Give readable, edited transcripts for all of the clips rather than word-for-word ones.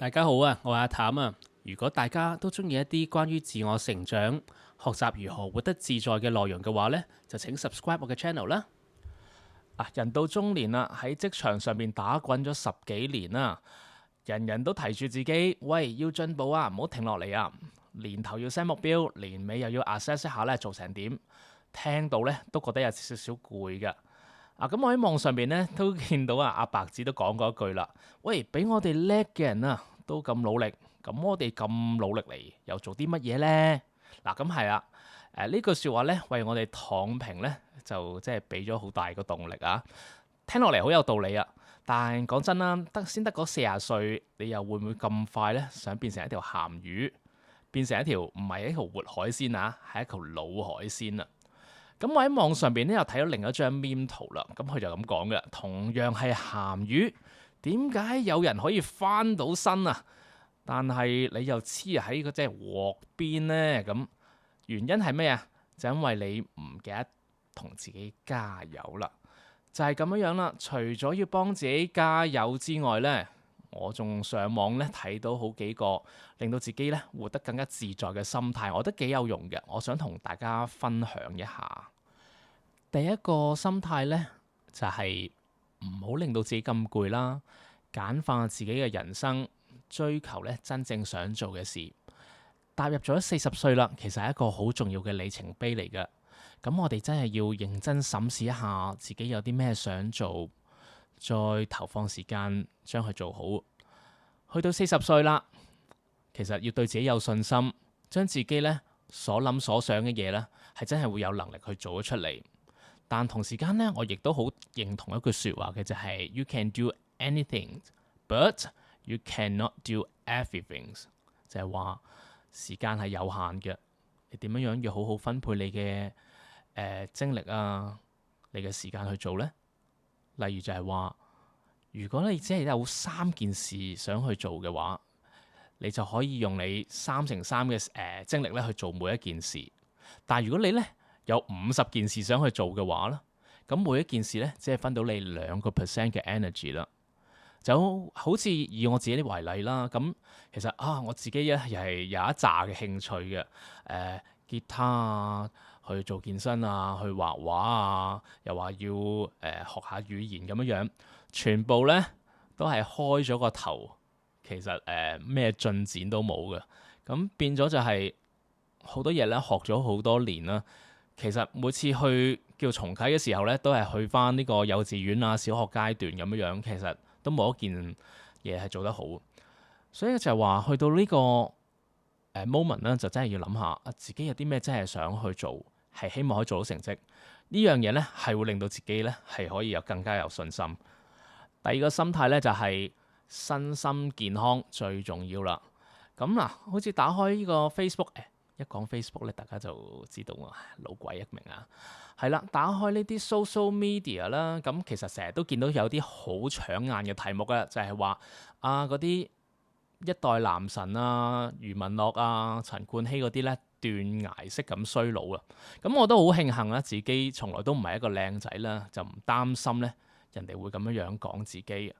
大家好啊，我係阿譚啊。如果大家都中意一啲關於自我成長、學習如何活得自在嘅內容嘅話呢，就請 subscribe 我嘅 channel 啦。人到中年啦，喺職場上面打滾咗10幾年啦，人人都提住自己，喂，要進步啊，唔好停落嚟啊。年頭要 set 目標，年尾又要 assess 一下咧做成點，聽到咧都覺得有少少攰㗎。咁我喺網上邊咧都見到阿白紙都講過一句啦，喂，俾我哋叻嘅人啊都咁努力，咁我哋咁努力嚟又做啲乜嘢呢？咁係啊，呢句説話咧為我哋躺平咧就即係俾咗好大個動力啊！聽落嚟好有道理啊，但講真啦，得嗰40歲，你又會唔會咁快咧想變成一條鹹魚，變成一條唔係一條活海鮮啊，係一條老海鮮啊？咁我喺網上邊咧又睇到另一張 meme 圖啦，咁佢就咁講嘅，同樣係鹹魚，點解有人可以翻到身啊？但係你又黐喺嗰隻鑊邊呢？咁原因係咩啊？就因為你唔記得同自己加油啦，就係咁樣啦。除咗要幫自己加油之外呢，我仲上網咧睇到好幾個令到自己咧活得更加自在嘅心態，我覺得幾有用嘅，我想同大家分享一下。第一個心態咧就係唔好令到自己咁攰啦，簡化自己嘅人生，追求咧真正想做嘅事。踏入咗40歲啦，其實係一個好重要嘅里程碑嚟嘅。咁我哋真係要認真審視一下自己有啲咩想做，再投放時間將佢做好。去到40歲啦，其實要對自己有信心，將自己咧所諗所想嘅嘢咧，係真係會有能力去做咗出嚟。但同時間咧，我亦都好認同一句説話嘅，就係 You can do anything, but you cannot do everything。就係話時間係有限嘅，你點樣要好好分配你嘅精力啊，你嘅時間去做呢？例如就係話，如果你只係有3件事想去做嘅話，你就可以用你3乘3嘅精力咧去做每一件事。但係如果你咧有50件事想去做嘅話咧，咁每一件事咧只係分到你2% 嘅 energy 啦。就好似以我自己為例啦，咁其實我自己咧又係有一紮嘅興趣嘅，吉他啊，去做健身啊，去畫畫啊，又話要學下語言咁樣樣，全部咧都係開咗個頭，其實咩進展都冇嘅，咁變咗就係好多嘢咧學咗好多年啦。其實每次去叫重啟嘅時候咧，都係去翻呢個幼稚園啊、小學階段咁樣樣，其實都冇一件嘢係做得好。所以就係話去到呢個moment 咧，就真係要諗下自己有啲咩真係想去做，係希望可以做到成績。呢樣嘢咧係會令到自己咧係可以有更加有信心。第二個心態咧就係身心健康最重要啦。咁好似打開呢個 Facebook 一講 Facebook 咧，大家就知道老鬼一名啊。係啦，打開呢啲 social media 啦，咁其實成日都見到有啲好搶眼嘅題目嘅，就係話嗰啲一代男神啊、余文樂啊、陳冠希嗰啲咧斷崖式咁衰老啦。咁我都好慶幸啦，自己從來都唔係一個靚仔啦，就唔擔心咧人哋會咁樣講自己。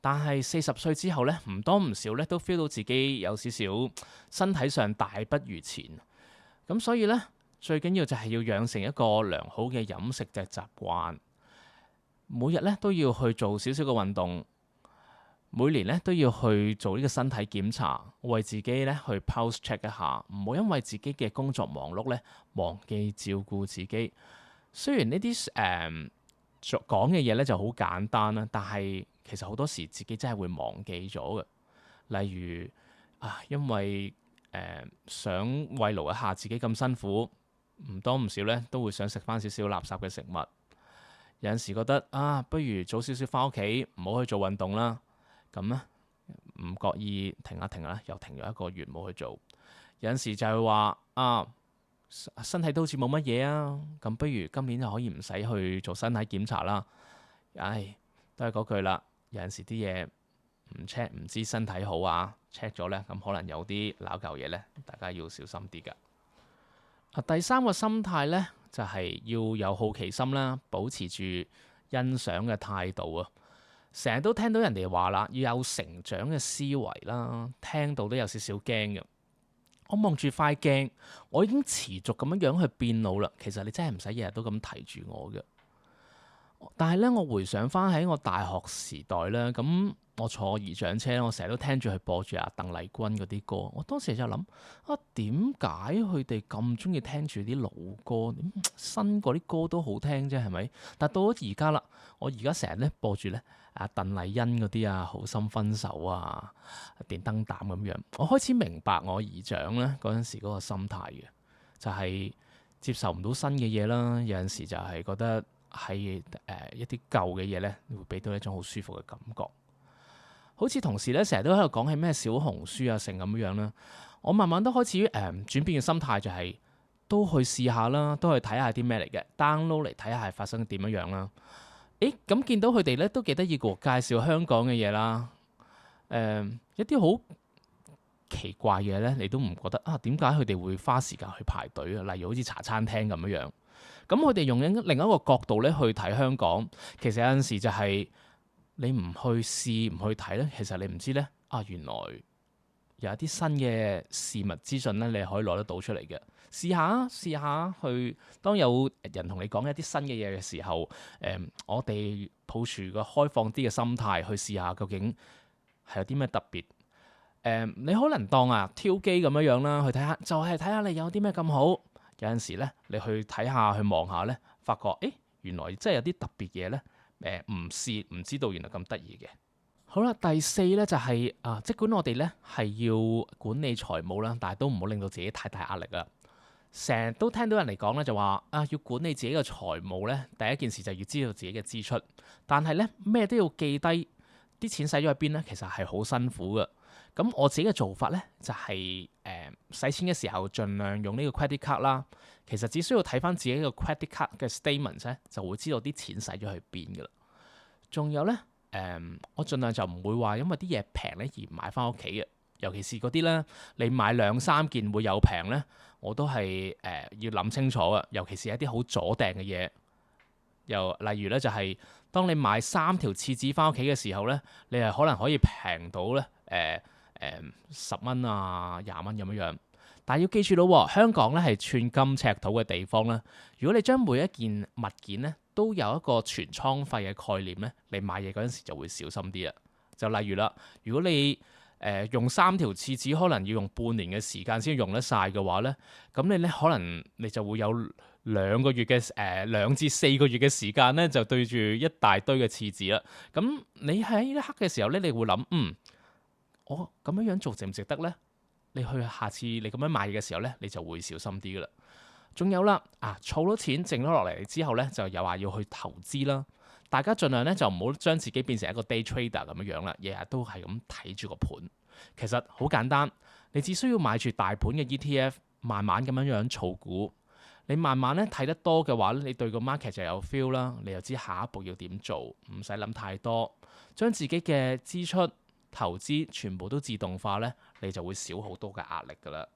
但係40歲之後咧，唔多唔少咧都 feel 到自己有少少身體上大不如前。咁所以咧，最緊要就係要養成一個良好嘅飲食嘅習慣，每日咧都要去做少少嘅運動，每年咧都要去做呢個身體檢查，為自己咧去 pulse check 一下，唔好因為自己嘅工作忙碌咧忘記照顧自己。雖然呢啲講嘅嘢咧就好簡單啦，但係其實好多時自己真係會忘記咗嘅。例如因為想慰勞一下自己咁辛苦，唔多唔少咧都會想食翻少少垃圾嘅食物。有陣時覺得不如早少少翻屋企，唔好去做運動啦。咁咧唔覺意停下停下，又停咗1個月冇去做。有陣時就係話身體都好似冇乜嘢啊，咁不如今年就可以唔使去做身體檢查啦。都係嗰句啦，有陣時啲嘢唔 check 唔知身體好check 咗咧，咁可能有啲撈舊嘢咧，大家要小心啲噶。第3個心態咧就係要有好奇心啦，保持住欣賞嘅態度啊。成日都聽到人哋話啦，要有成長嘅思維啦，聽到都有少少驚嘅。我望住塊鏡，我已經持續咁樣去變老啦。其實你真係唔使日日都咁提住我嘅。但係咧，我回想翻喺我大學時代咧，咁我坐儀仗車，我成日都聽住佢播住阿鄧麗君嗰啲歌。我當時就諗啊，點解佢哋咁中意聽住啲老歌？新嗰啲歌都好聽啫，係咪？但到咗而家啦，我而家成日咧播住咧阿鄧麗欣嗰啲啊，好心分手啊，電燈膽咁樣。我開始明白我姨丈咧嗰陣時嗰個心態嘅，就係接受唔到新嘅嘢啦。有陣時就係覺得喺一啲舊嘅嘢咧，會俾到一種好舒服嘅感覺。好似同事咧成日都喺度講起咩小紅書啊成咁樣啦，我慢慢都開始轉變嘅心態，就係都去試下啦，都去睇下啲咩嚟嘅 download 嚟睇下係發生點樣樣啦。咁見到佢哋咧都幾得意嘅，介紹香港嘅嘢啦，一啲好奇怪嘅嘢咧，你都唔覺得啊？點解佢哋會花時間去排隊啊？例如好似茶餐廳咁樣樣，咁佢哋用另一個角度咧去睇香港，其實有陣時就係你唔去試唔去睇咧，其實你唔知咧啊，原來有一啲新嘅事物資訊咧，你可以攞得到出嚟嘅。試下去，當有人同你講一啲新嘅嘢嘅時候，我哋抱住個開放啲嘅心態去試下，究竟係有啲咩特別？你可能當挑機咁樣啦，去睇下，就係睇下你有啲咩咁好。有陣時咧，你去睇下，去望下咧，發覺原來真係有啲特別嘢咧，唔試唔知道原來咁得意嘅。好啦，第四咧就係即管我哋咧係要管理財務啦，但係都唔好令到自己太大壓力啦。成日都聽到人嚟講咧，就話要管理自己嘅財務咧，第一件事就要知道自己嘅支出，但係咧咩都要記低，啲錢使咗喺邊咧，其實係好辛苦嘅。咁我自己嘅做法咧就係使錢嘅時候盡量用呢個 credit card 啦。其實只需要睇翻自己個 credit card 嘅 statement 咧，就會知道啲錢使咗去邊噶啦。仲有咧我盡量就唔會話因為啲嘢平咧而唔買翻屋企嘅。尤其是嗰啲咧，你買2-3件會有平咧，我都係要諗清楚嘅。尤其是一啲好阻訂嘅嘢，又例如咧就係當你買3條廁紙翻屋企嘅時候咧，你係可能可以平到咧10蚊啊20蚊咁樣樣。但係要記住咯，香港咧係寸金尺土嘅地方啦。如果你將每一件物件咧都有一個全倉費嘅概念咧，你買嘢嗰陣時就會小心啲啦。就例如啦，如果你用3條廁紙可能要用半年嘅時間先用得晒嘅話咧，咁你咧可能你就會有2個月嘅2至4個月嘅時間咧，就對住一大堆嘅廁紙啦。咁你喺呢一刻嘅時候咧，你會諗我咁樣做值唔值得咧？你去下次你咁樣買嘢嘅時候咧，你就會小心啲噶啦。仲有啦，儲咗錢剩咗落嚟之後咧，就又話要去投資啦。大家盡量咧就唔好將自己變成一個 day trader 咁樣啦，日日都係咁睇住個盤。其實好簡單，你只需要買住大盤嘅 ETF，慢慢咁樣儲股。你慢慢咧睇得多嘅話咧，你對個 market 就有 feel 啦，你又知下一步要點做，唔使諗太多，將自己嘅支出投資全部都自動化咧，你就會少好多嘅壓力噶啦。